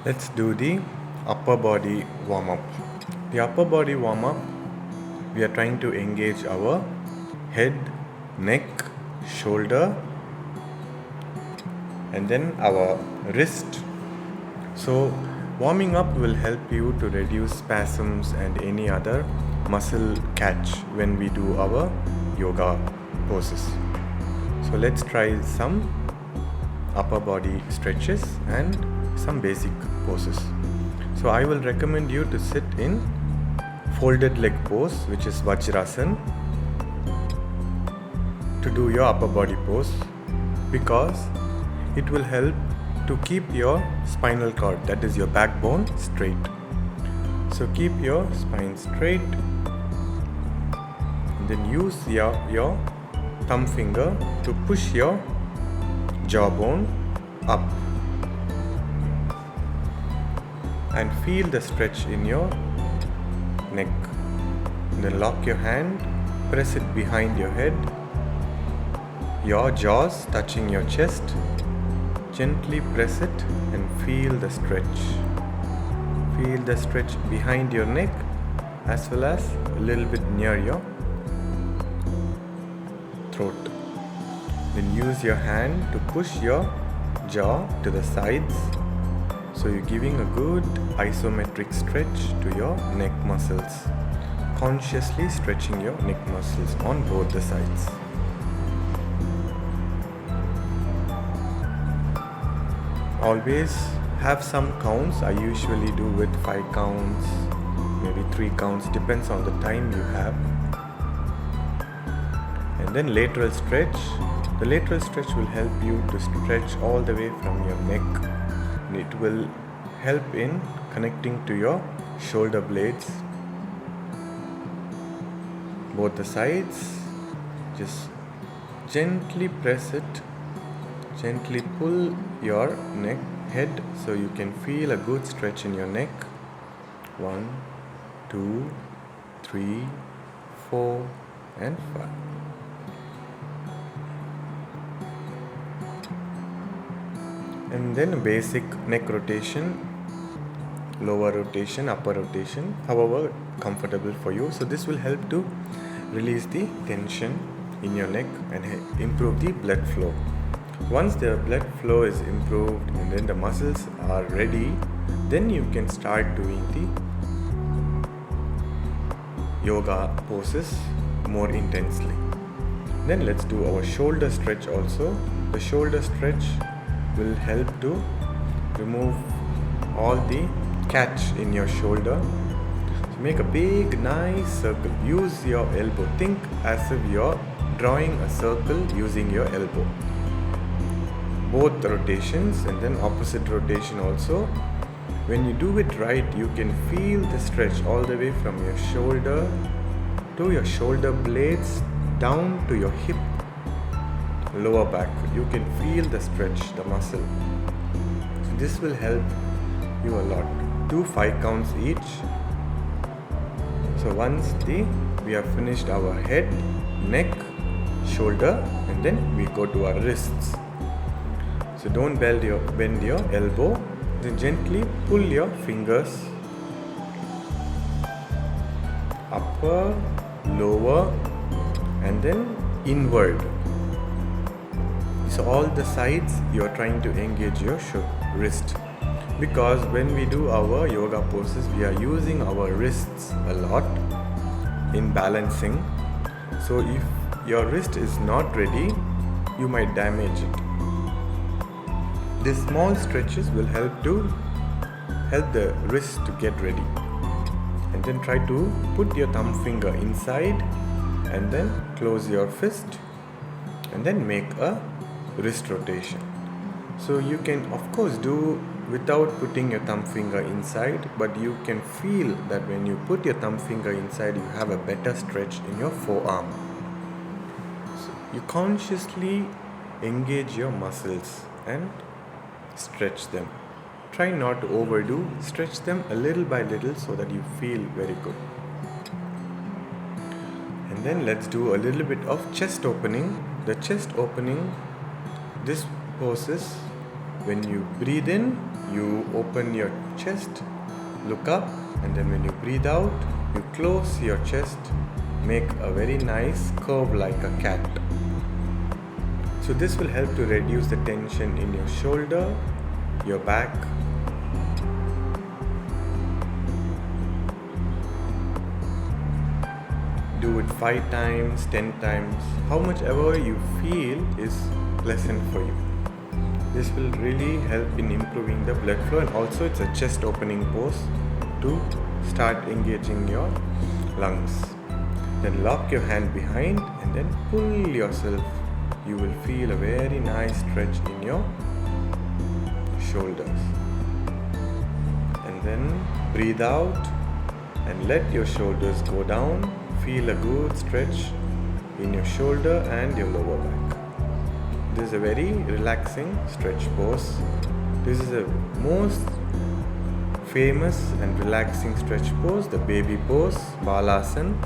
Let's do the upper body warm up. The upper body warm up, we are trying to engage our head, neck, shoulder, and then our wrist. So, warming up will help you to reduce spasms and any other muscle catch when we do our yoga poses. So, let's try some upper body stretches and some basic poses. So I will recommend you to sit in folded leg pose, which is Vajrasan, to do your upper body pose, because it will help to keep your spinal cord, that is your backbone, straight. So keep your spine straight and then use your thumb finger to push your jawbone up and feel the stretch in your neck. Then lock your hand, press it behind your head, your jaws touching your chest. Gently press it and feel the stretch. Feel the stretch behind your neck as well as a little bit near your throat. Then use your hand to push your jaw to the sides. So you're giving a good isometric stretch to your neck muscles. Consciously stretching your neck muscles on both the sides. Always have some counts. I usually do with 5 counts, maybe 3 counts, depends on the time you have. And then lateral stretch. The lateral stretch will help you to stretch all the way from your neck. It will help in connecting to your shoulder blades, both the sides. Just gently press it, gently pull your neck head so you can feel a good stretch in your neck. 1, 2, 3, 4 and 5. And then a basic neck rotation, lower rotation, upper rotation, however comfortable for you. So this will help to release the tension in your neck and improve the blood flow. Once the blood flow is improved and then the muscles are ready, then you can start doing the yoga poses more intensely. Then let's do our shoulder stretch also. The shoulder stretch will help to remove all the catch in your shoulder. So make a big nice circle. Use your elbow. Think as if you're drawing a circle using your elbow. Both rotations and then opposite rotation also. When you do it right, you can feel the stretch all the way from your shoulder to your shoulder blades down to your hip, lower back. You can feel the stretch, the muscle. So this will help you a lot. Do 5 counts each. So once we have finished our head, neck, shoulder, and then we go to our wrists. So don't bend your elbow. Then gently pull your fingers upper, lower, and then inward. So all the sides you are trying to engage your wrist, because when we do our yoga poses, we are using our wrists a lot in balancing. So if your wrist is not ready, you might damage it. These small stretches will help the wrist to get ready. And then try to put your thumb finger inside and then close your fist and then make a wrist rotation. So you can of course do without putting your thumb finger inside, but you can feel that when you put your thumb finger inside, you have a better stretch in your forearm. So you consciously engage your muscles and stretch them. Try not to overdo, stretch them a little by little so that you feel very good. And then let's do a little bit of chest opening. The chest opening, this poses when you breathe in, You open your chest, look up, and then when you breathe out, you close your chest, make a very nice curve like a cat. So this will help to reduce the tension in your shoulder, your back. Do it 5 times, 10 times, how much ever you feel is pleasant for you. This will really help in improving the blood flow, and also it's a chest opening pose to start engaging your lungs. Then lock your hand behind and then pull yourself. You will feel a very nice stretch in your shoulders. And then breathe out and let your shoulders go down. Feel a good stretch in your shoulder and your lower back. This is a very relaxing stretch pose. This is the most famous and relaxing stretch pose, the baby pose, Balasana.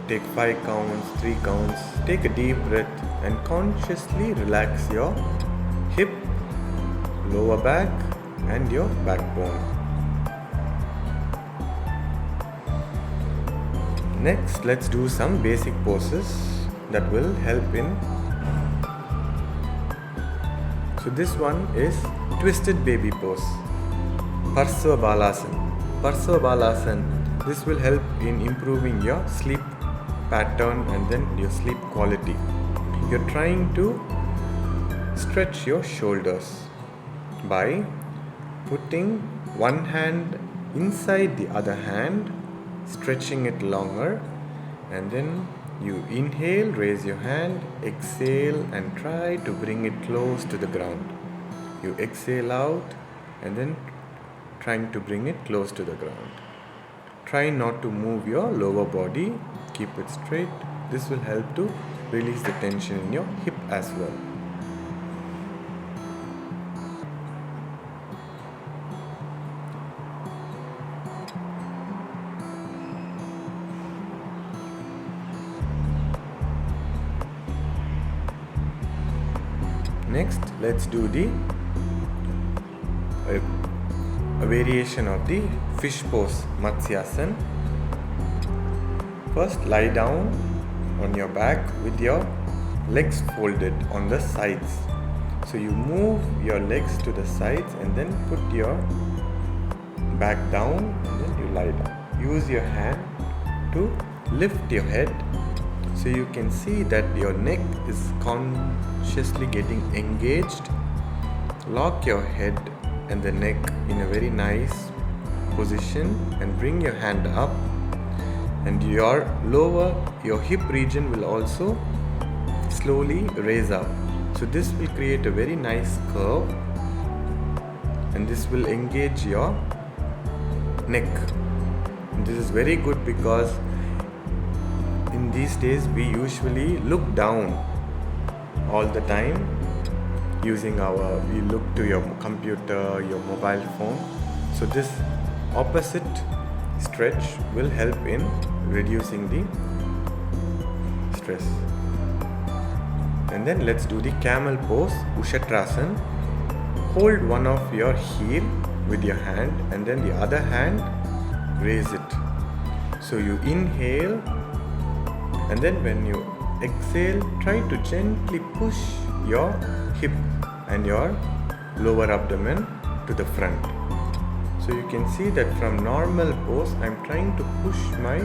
Take 5 counts, 3 counts. Take a deep breath and consciously relax your hip, lower back and your backbone. Next, let's do some basic poses that will help in. So this one is twisted baby pose, Parsva Balasana. Parsva Balasana. This will help in improving your sleep pattern and then your sleep quality. You're trying to stretch your shoulders by putting one hand inside the other hand, stretching it longer, and then you inhale, raise your hand, exhale and try to bring it close to the ground. You exhale out and then trying to bring it close to the ground. Try not to move your lower body, keep it straight. This will help to release the tension in your hip as well. Next, let's do a variation of the fish pose, Matsyasana. First, lie down on your back with your legs folded on the sides. So you move your legs to the sides and then put your back down and then you lie down. Use your hand to lift your head so you can see that your neck is consciously getting engaged. Lock your head and the neck in a very nice position and bring your hand up, and your hip region will also slowly raise up. So this will create a very nice curve and this will engage your neck. And this is very good because in these days we usually look down all the time using we look to your computer, your mobile phone. So this opposite stretch will help in reducing the stress. And then let's do the camel pose, Ushatrasana. Hold one of your heel with your hand and then the other hand raise it. So you inhale and then when you exhale, try to gently push your hip and your lower abdomen to the front. So you can see that from normal pose, I'm trying to push my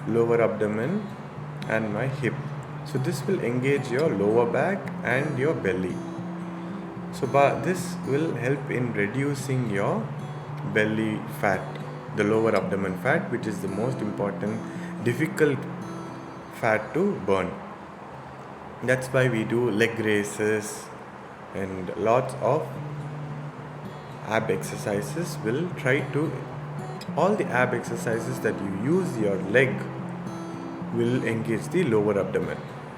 lower abdomen and my hip. So this will engage your lower back and your belly. So this will help in reducing your belly fat, the lower abdomen fat, which is the most important, difficult fat to burn. That's why we do leg raises and lots of ab exercises. All the ab exercises that you use your leg will engage the lower abdomen,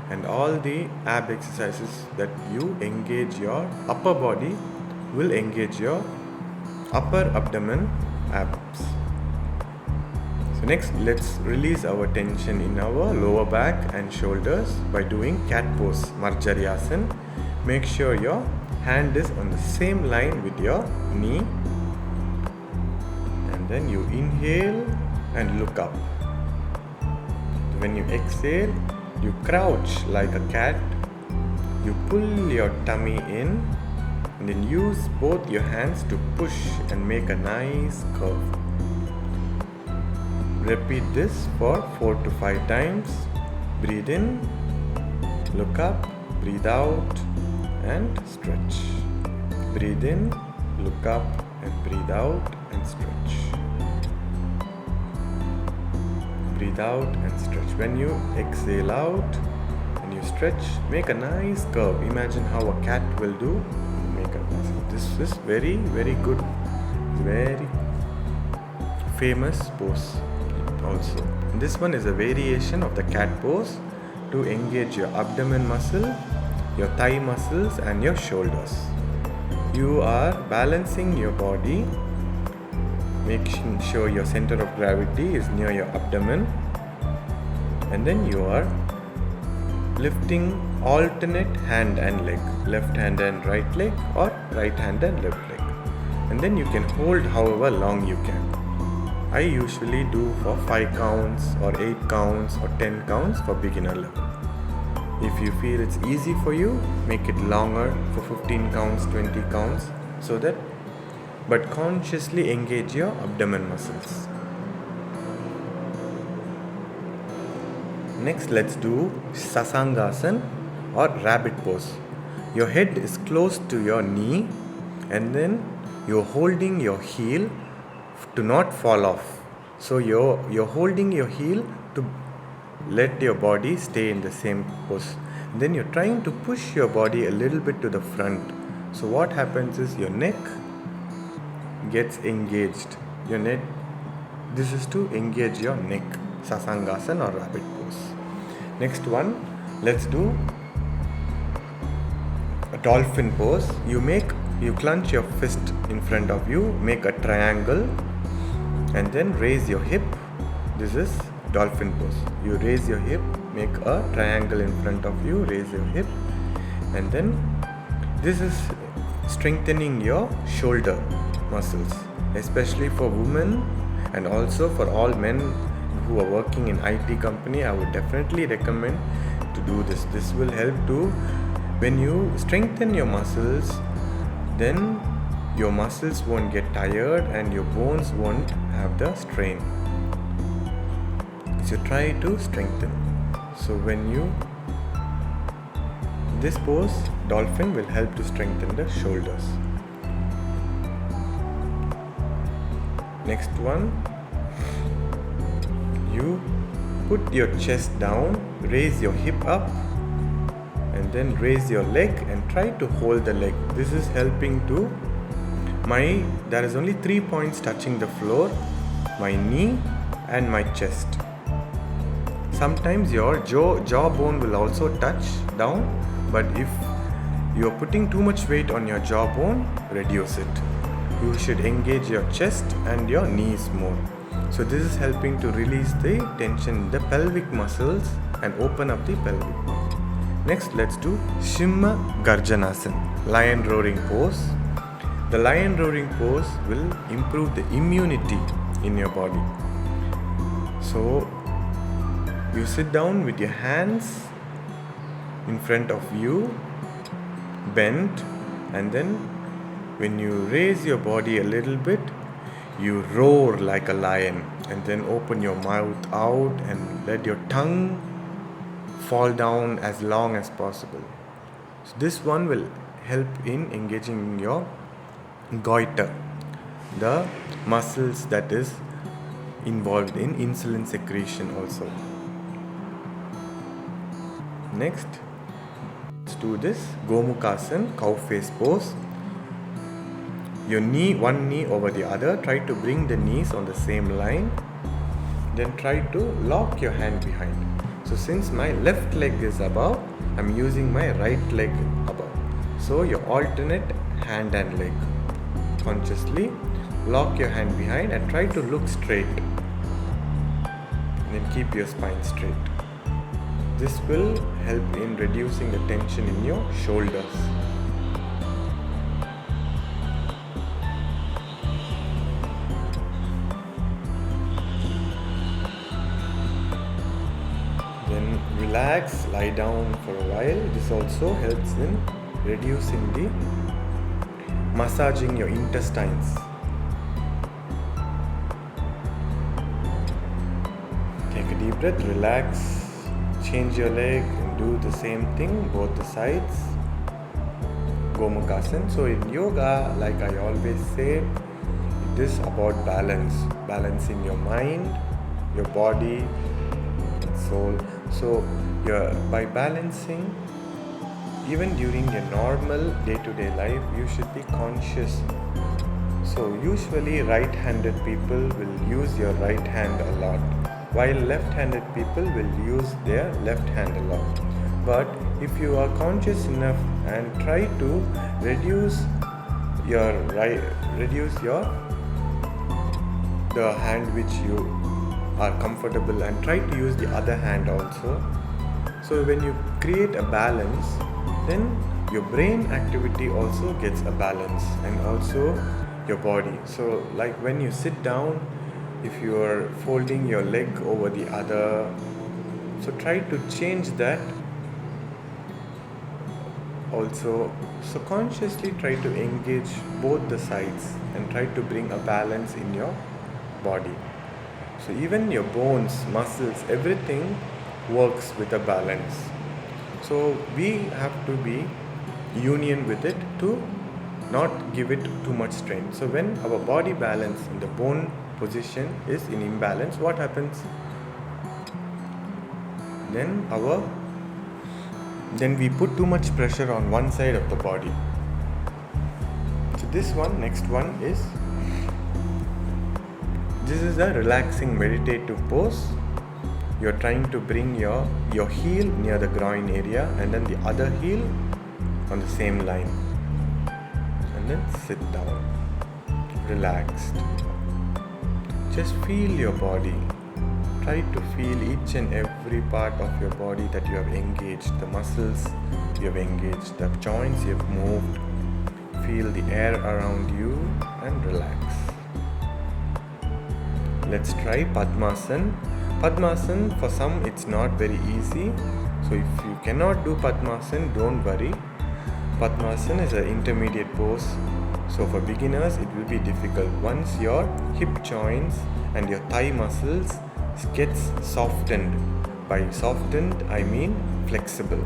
and all the ab exercises that you engage your upper body will engage your upper abdomen abs. So next, let's release our tension in our lower back and shoulders by doing cat pose, Marjaryasana. make sure your hand is on the same line with your knee, and then you inhale and look up. When you exhale, you crouch like a cat, you pull your tummy in, and then use both your hands to push and make a nice curve. Repeat this for 4 to 5 times. Breathe in, look up, breathe out, and stretch. Breathe in, look up, and breathe out and stretch. Breathe out and stretch. When you exhale out and you stretch, make a nice curve. Imagine how a cat will do. Make a nice. This is very, very good, very famous pose also. This one is a variation of the cat pose to engage your abdomen muscle, your thigh muscles, and your shoulders. You are balancing your body, making sure your center of gravity is near your abdomen, and then you are lifting alternate hand and leg, left hand and right leg, or right hand and left leg, and then you can hold however long you can. I usually do for 5 counts or 8 counts or 10 counts for beginner level. If you feel it's easy for you, make it longer for 15 counts, 20 counts, so that, but consciously engage your abdomen muscles. Next, let's do Sasangasana or rabbit pose. Your head is close to your knee, and then you're holding your heel to not fall off. So you're holding your heel to let your body stay in the same pose. Then you're trying to push your body a little bit to the front. So what happens is your neck gets engaged. Your neck. This is to engage your neck. Sasangasana or rabbit pose. Next one, let's do a dolphin pose. You clench your fist in front of you, make a triangle, and then raise your hip. This is dolphin pose. You raise your hip, make a triangle in front of you, raise your hip, and then this is strengthening your shoulder muscles, especially for women and also for all men who are working in IT company. I would definitely recommend to do this. This will help to, when you strengthen your muscles, then your muscles won't get tired and your bones won't have the strain. So try to strengthen. So when you, this pose, dolphin, will help to strengthen the shoulders. Next one, you put your chest down, raise your hip up, and then raise your leg and try to hold the leg. This is helping to there is only 3 points touching the floor: my knee and my chest. Sometimes your jawbone will also touch down, but if you are putting too much weight on your jawbone, reduce it. You should engage your chest and your knees more. So this is helping to release the tension in the pelvic muscles and open up the pelvic. Next, let's do Shimma Garjanasana, lion roaring pose. The lion roaring pose will improve the immunity in your body. So you sit down with your hands in front of you, bent, and then when you raise your body a little bit, you roar like a lion, and then open your mouth out and let your tongue fall down as long as possible. So this one will help in engaging your goiter, the muscles that is involved in insulin secretion also. Next, let's do this Gomukhasana, cow face pose. Your knee, one knee over the other, try to bring the knees on the same line, then try to lock your hand behind. So since my left leg is above, I'm using my right leg above. So your alternate hand and leg. Consciously lock your hand behind and try to look straight. And then keep your spine straight. This will help in reducing the tension in your shoulders. Then relax, lie down for a while. This also helps in reducing the massaging your intestines. Take a deep breath, relax, change your leg and do the same thing, both the sides. Gomukhasana. So in yoga, like I always say, it is about balance. Balancing your mind, your body, and soul. So by balancing, even during your normal day-to-day life, you should be conscious. So usually right-handed people will use your right hand a lot, while left-handed people will use their left hand a lot. But if you are conscious enough and try to reduce the hand which you are comfortable and try to use the other hand also. So when you create a balance, then your brain activity also gets a balance, and also your body. So like when you sit down, if you are folding your leg over the other, so try to change that also. So consciously try to engage both the sides and try to bring a balance in your body. So even your bones, muscles, everything works with a balance. So we have to be union with it to not give it too much strain. So when our body balance in the bone position is in imbalance, what happens? Then we put too much pressure on one side of the body. So next one is this is a relaxing meditative pose. You're trying to bring your heel near the groin area and then the other heel on the same line. And then sit down, relaxed. Just feel your body. Try to feel each and every part of your body that you have engaged, the muscles you have engaged, the joints you have moved. Feel the air around you and relax. Let's try Padmasana. Padmasana, for some it's not very easy. So if you cannot do Padmasana, don't worry. Padmasana is an intermediate pose. So for beginners, it will be difficult. Once your hip joints and your thigh muscles gets softened. By softened, I mean flexible.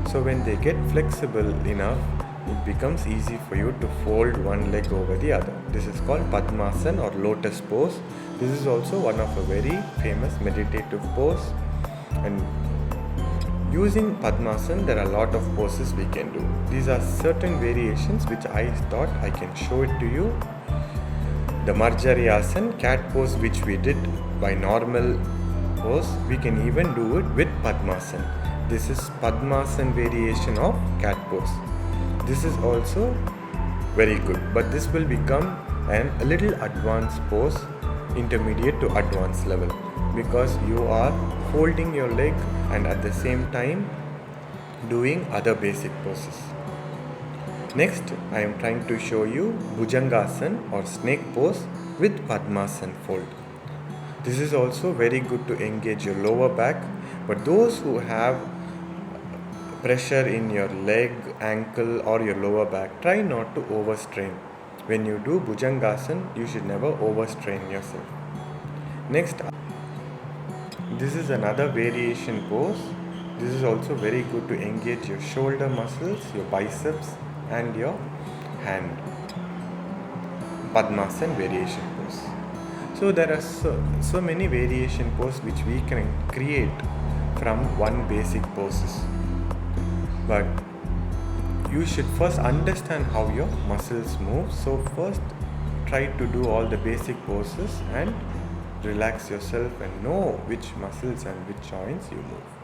So when they get flexible enough, it becomes easy for you to fold one leg over the other. This is called Padmasana or lotus pose. This is also one of a very famous meditative pose. And using Padmasana, there are a lot of poses we can do. These are certain variations which I thought I can show it to you. The Marjariyasana, cat pose, which we did by normal pose, we can even do it with Padmasana. This is Padmasana variation of cat pose. This is also very good, but this will become a little advanced pose, intermediate to advanced level, because you are folding your leg and at the same time doing other basic poses. Next, I am trying to show you Bhujangasana or snake pose with Padmasana fold. This is also very good to engage your lower back, but those who have pressure in your leg, ankle or your lower back, try not to overstrain. When you do Bhujangasana, you should never overstrain yourself. Next, this is another variation pose. This is also very good to engage your shoulder muscles, your biceps and your hand. Padmasana variation pose. So there are so many variation poses which we can create from one basic poses. But you should first understand how your muscles move. So first try to do all the basic poses and relax yourself and know which muscles and which joints you move.